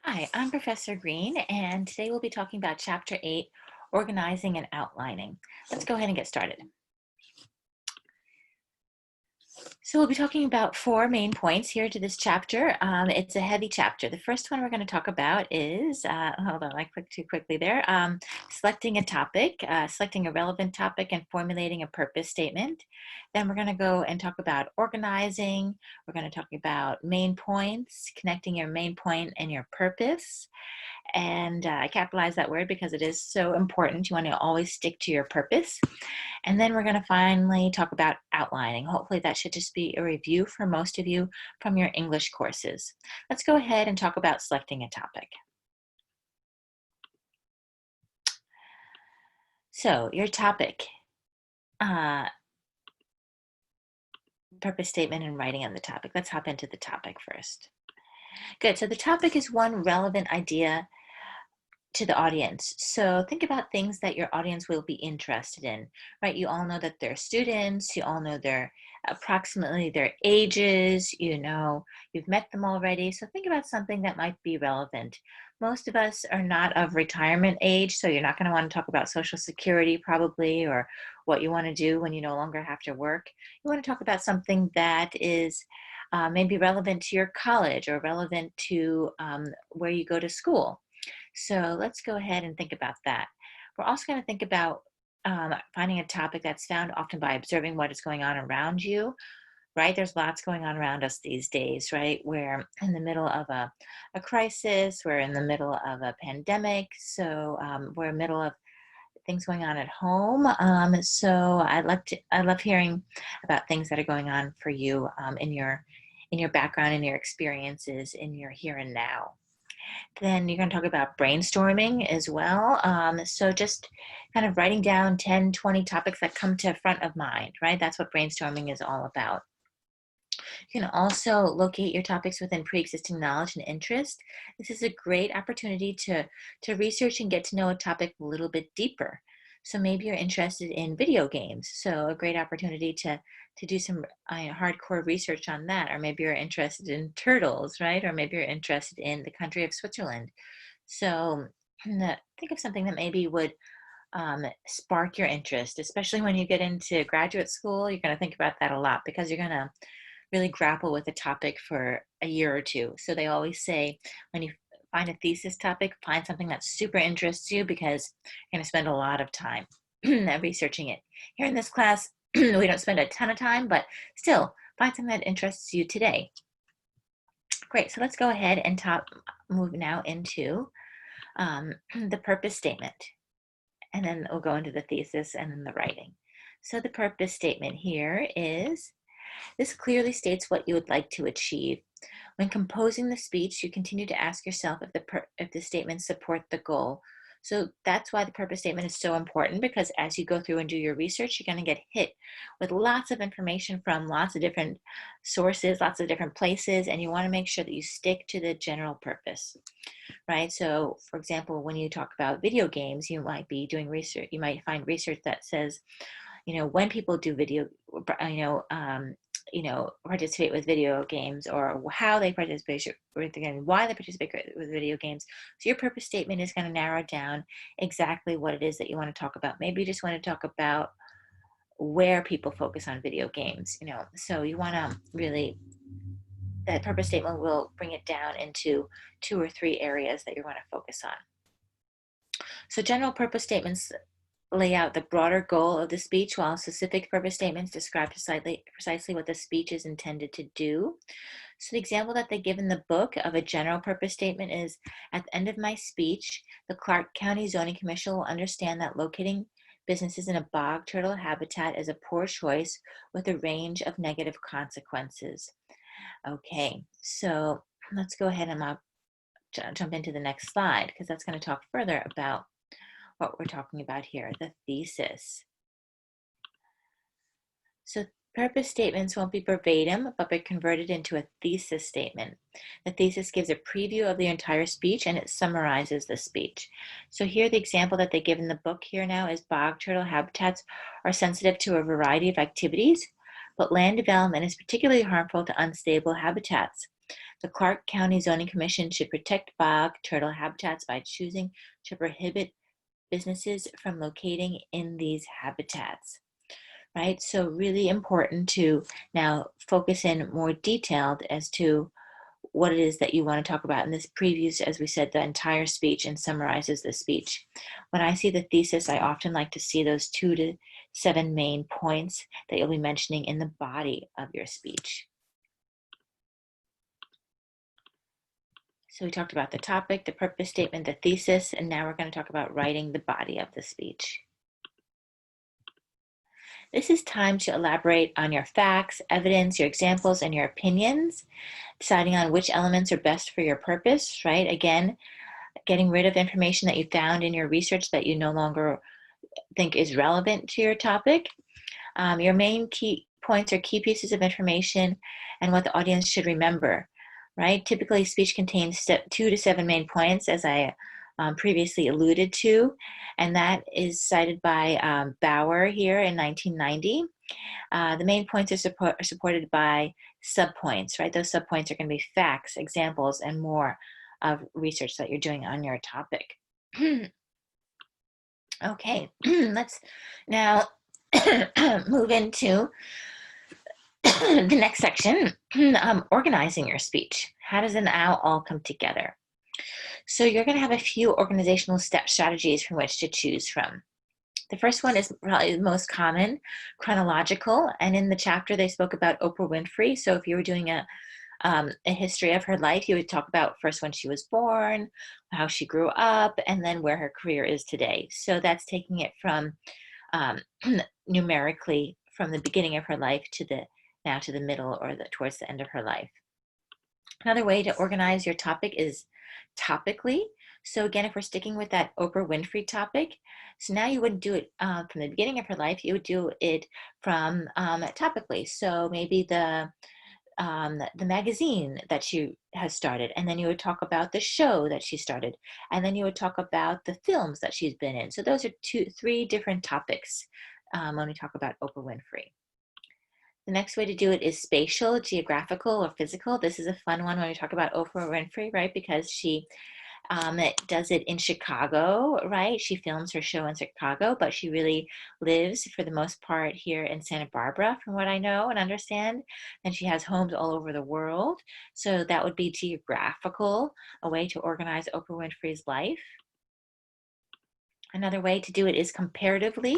Hi, I'm Professor Green, and today we'll be talking about Chapter 8, Organizing and Outlining. Let's go ahead and get started. So we'll be talking about four main points here to this chapter. It's a heavy chapter. The first one we're going to talk about is, hold on, I clicked too quickly there, selecting a topic, selecting a relevant topic and formulating a purpose statement. Then we're going to go and talk about organizing. We're going to talk about main points, connecting your main point and your purpose. And I capitalize that word because it is so important. You want to always stick to your purpose. And then we're going to finally talk about outlining. Hopefully, that should just be a review for most of you from your English courses. Let's go ahead and talk about selecting a topic. So, your topic, uh, purpose statement, and writing on the topic. Let's hop into the topic first. Good. So, the topic is one relevant idea to the audience. So think about things that your audience will be interested in, right? You all know that they're students, you all know their approximately their ages, you know, you've met them already. So think about something that might be relevant. Most of us are not of retirement age, so you're not going to want to talk about Social Security probably, or what you want to do when you no longer have to work. You want to talk about something that is maybe relevant to your college or relevant to where you go to school. So let's go ahead and think about that. We're also going to think about finding a topic that's found often by observing what is going on around you, right? There's lots going on around us these days, right? We're in the middle of a crisis, we're in the middle of a pandemic, so we're in the middle of things going on at home. So I love hearing about things that are going on for you in your background, in your experiences, in your here and now. Then you're going to talk about brainstorming as well. So just kind of writing down 10, 20 topics that come to front of mind, right? That's what brainstorming is all about. You can also locate your topics within pre-existing knowledge and interest. This is a great opportunity to research and get to know a topic a little bit deeper. So maybe you're interested in video games. So a great opportunity to do some hardcore research on that. Or maybe you're interested in turtles, right? Or maybe you're interested in the country of Switzerland. So think of something that maybe would spark your interest, especially when you get into graduate school. You're going to think about that a lot because you're going to really grapple with a topic for a year or two. So they always say when you find a thesis topic, find something that super interests you because you're going to spend a lot of time researching it. Here in this class, we don't spend a ton of time, but still find something that interests you today. Great. So let's go ahead and move now into the purpose statement. And then we'll go into the thesis and then the writing. So the purpose statement here is, this clearly states what you would like to achieve. When composing the speech, you continue to ask yourself if the statements support the goal. So that's why the purpose statement is so important, because as you go through and do your research, you're going to get hit with lots of information from lots of different sources, lots of different places, and you want to make sure that you stick to the general purpose, right? So, for example, when you talk about video games, you might be doing research. You might find research that says, you know, when people do participate with video games, or how they participate with the game, why they participate with video games. So your purpose statement is going to narrow down exactly what it is that you want to talk about. Maybe you just want to talk about where people focus on video games, you know. So you want to really, that purpose statement will bring it down into 2 or 3 areas that you want to focus on. So general purpose statements lay out the broader goal of the speech, while specific purpose statements describe precisely what the speech is intended to do. So the example that they give in the book of a general purpose statement is, at the end of my speech, the Clark County Zoning Commission will understand that locating businesses in a bog turtle habitat is a poor choice with a range of negative consequences. Okay, so let's go ahead and jump into the next slide, because that's going to talk further about what we're talking about here, the thesis. So purpose statements won't be verbatim, but be converted into a thesis statement. The thesis gives a preview of the entire speech, and it summarizes the speech. So here, the example that they give in the book here now is, bog turtle habitats are sensitive to a variety of activities, but land development is particularly harmful to unstable habitats. The Clark County Zoning Commission should protect bog turtle habitats by choosing to prohibit businesses from locating in these habitats, right? So really important to now focus in more detailed as to what it is that you want to talk about. And this previews, as we said, the entire speech and summarizes the speech. When I see the thesis, I often like to see those 2 to 7 main points that you'll be mentioning in the body of your speech. So we talked about the topic, the purpose statement, the thesis, and now we're going to talk about writing the body of the speech. This is time to elaborate on your facts, evidence, your examples, and your opinions, deciding on which elements are best for your purpose, right? Again, getting rid of information that you found in your research that you no longer think is relevant to your topic. Your main key points are key pieces of information and what the audience should remember, right? Typically, speech contains 2 to 7 main points, as I previously alluded to, and that is cited by Bauer here in 1990. The main points are supported by subpoints, right? Those subpoints are going to be facts, examples, and more of research that you're doing on your topic. Okay, let's now move into the next section, organizing your speech. How does it now all come together? So you're going to have a few organizational strategies from which to choose from. The first one is probably the most common, chronological, and in the chapter they spoke about Oprah Winfrey. So if you were doing a history of her life, you would talk about first when she was born, how she grew up, and then where her career is today. So that's taking it from numerically from the beginning of her life to the middle or towards the end of her life. Another way to organize your topic is topically. So again, if we're sticking with that Oprah Winfrey topic, so now you wouldn't do it from the beginning of her life, you would do it from topically. So maybe the magazine that she has started, and then you would talk about the show that she started, and then you would talk about the films that she's been in. So those are 3 different topics when we talk about Oprah Winfrey. The next way to do it is spatial, geographical, or physical. This is a fun one when we talk about Oprah Winfrey, right? Because she does it in Chicago, right? She films her show in Chicago, but she really lives for the most part here in Santa Barbara, from what I know and understand. And she has homes all over the world. So that would be geographical, a way to organize Oprah Winfrey's life. Another way to do it is comparatively.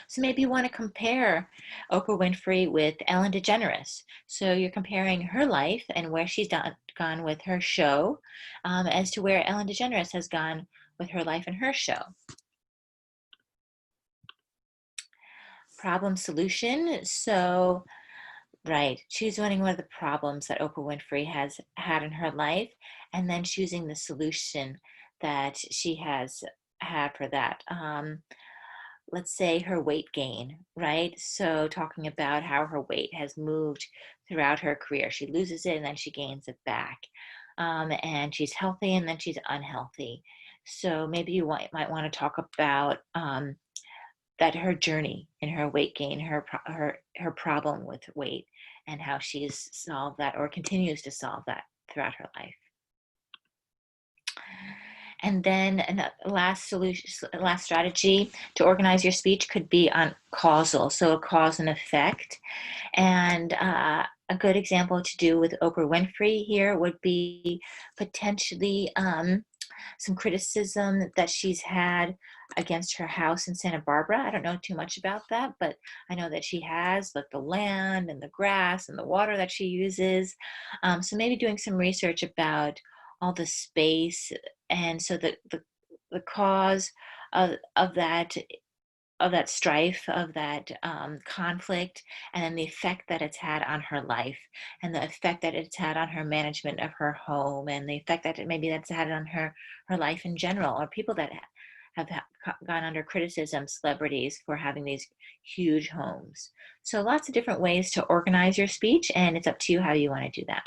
So maybe you want to compare Oprah Winfrey with Ellen DeGeneres. So you're comparing her life and where she's gone with her show as to where Ellen DeGeneres has gone with her life and her show. Problem solution. So, right, choosing one of the problems that Oprah Winfrey has had in her life and then choosing the solution that she has had for that. Let's say her weight gain, right? So talking about how her weight has moved throughout her career. She loses it and then she gains it back. And she's healthy and then she's unhealthy. So maybe you might want to talk about that her journey in her weight gain, her problem with weight, and how she's solved that or continues to solve that throughout her life. And then a last strategy to organize your speech could be on causal, so a cause and effect. And a good example to do with Oprah Winfrey here would be potentially some criticism that she's had against her house in Santa Barbara. I don't know too much about that, but I know that she has, like the land and the grass and the water that she uses. So maybe doing some research about all the space, and so the cause of that strife, of that conflict, and then the effect that it's had on her life, and the effect that it's had on her management of her home, and the effect that that's had on her life in general, or people that have gone under criticism, celebrities, for having these huge homes. So lots of different ways to organize your speech, and it's up to you how you want to do that.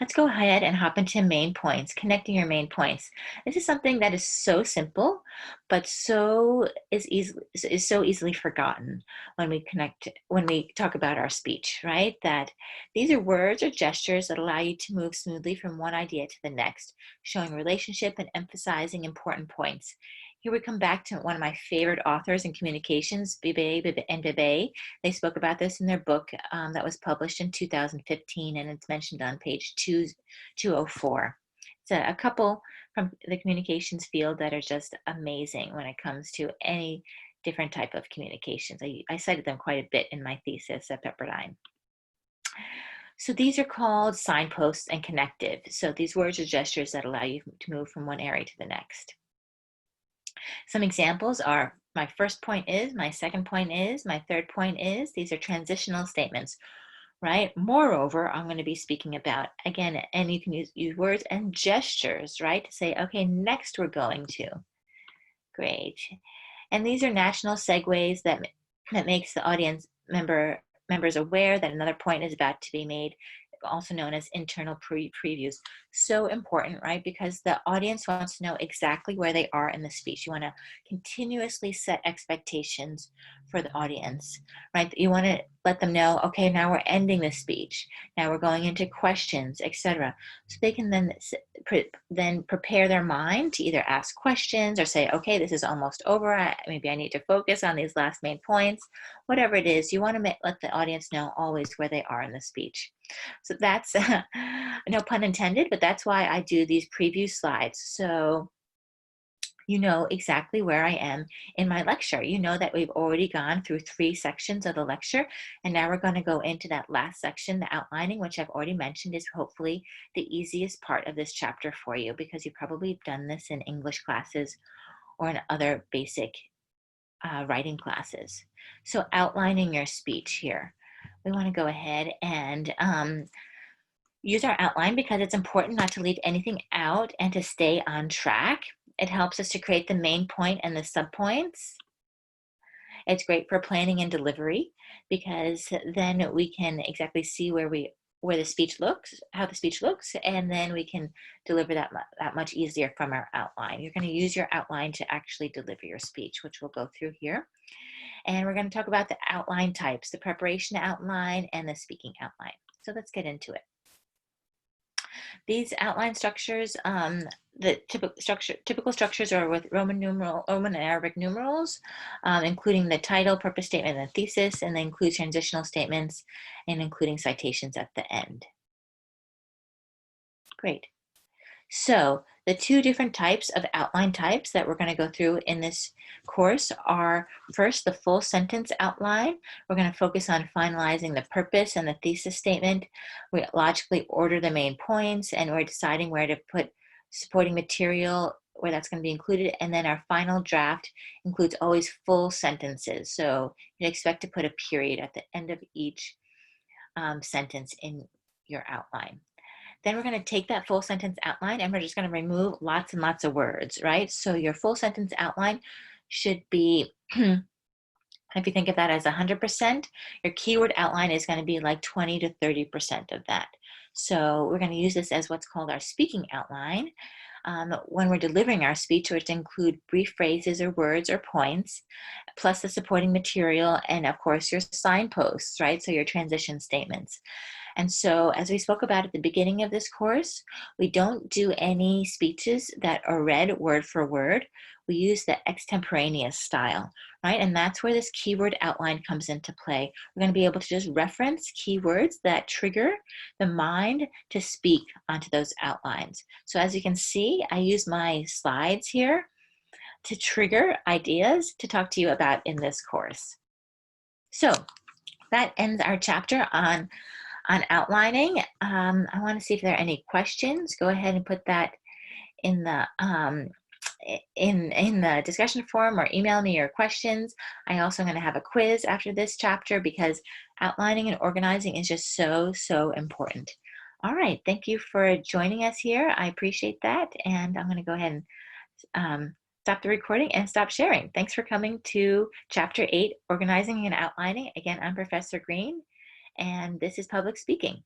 Let's go ahead and hop into main points, connecting your main points. This is something that is so simple, but is so easily forgotten when we talk about our speech, right? That these are words or gestures that allow you to move smoothly from one idea to the next, showing relationship and emphasizing important points. Here we come back to one of my favorite authors in communications, Bibbe and Bibbe. They spoke about this in their book that was published in 2015, and it's mentioned on page 204. It's a couple from the communications field that are just amazing when it comes to any different type of communications. I cited them quite a bit in my thesis at Pepperdine. So these are called signposts and connective. So these words are gestures that allow you to move from one area to the next. Some examples are my first point is, my second point is, my third point is. These are transitional statements, right? Moreover, I'm going to be speaking about, again, and you can use words and gestures, right? To say, okay, next we're going to. Great. And these are national segues that makes the audience members aware that another point is about to be made, also known as internal previews. So important, right? Because the audience wants to know exactly where they are in the speech. You want to continuously set expectations for the audience, right? You want to let them know, okay, now we're ending the speech. Now we're going into questions, etc. So they can then prepare their mind to either ask questions or say, okay, this is almost over. Maybe I need to focus on these last main points. Whatever it is, you want to let the audience know always where they are in the speech. So that's no pun intended, but that's why I do these preview slides. So you know exactly where I am in my lecture. You know that we've already gone through 3 sections of the lecture, and now we're going to go into that last section, the outlining, which I've already mentioned is hopefully the easiest part of this chapter for you, because you've probably done this in English classes or in other basic writing classes. So outlining your speech here. We want to go ahead and use our outline because it's important not to leave anything out and to stay on track. It helps us to create the main point and the subpoints. It's great for planning and delivery because then we can exactly see where the speech looks, how the speech looks, and then we can deliver that much easier from our outline. You're going to use your outline to actually deliver your speech, which we'll go through here. And we're going to talk about the outline types, the preparation outline and the speaking outline. So let's get into it. These outline structures, the typical structures are with Roman and Arabic numerals, including the title, purpose statement, and thesis, and they include transitional statements and including citations at the end. Great. So the 2 different types of outline types that we're going to go through in this course are, first, the full sentence outline. We're going to focus on finalizing the purpose and the thesis statement. We logically order the main points, and we're deciding where to put supporting material, where that's going to be included. And then our final draft includes always full sentences. So you expect to put a period at the end of each sentence in your outline. Then we're going to take that full sentence outline and we're just going to remove lots and lots of words, right? So your full sentence outline should be, if you think of that as 100%, your keyword outline is going to be like 20 to 30% of that. So we're going to use this as what's called our speaking outline. When we're delivering our speech, which include brief phrases or words or points, plus the supporting material, and of course your signposts, right? So your transition statements. And so, as we spoke about at the beginning of this course, we don't do any speeches that are read word for word. We use the extemporaneous style, right? And that's where this keyword outline comes into play. We're going to be able to just reference keywords that trigger the mind to speak onto those outlines. So as you can see, I use my slides here to trigger ideas to talk to you about in this course. So that ends our chapter on outlining. I want to see if there are any questions. Go ahead and put that in the in the discussion forum or email me your questions. I also am going to have a quiz after this chapter because outlining and organizing is just so important. All right, thank you for joining us here. I appreciate that, and I'm going to go ahead and stop the recording and stop sharing. Thanks for coming to Chapter 8, Organizing and Outlining. Again, I'm Professor Green, and this is Public Speaking.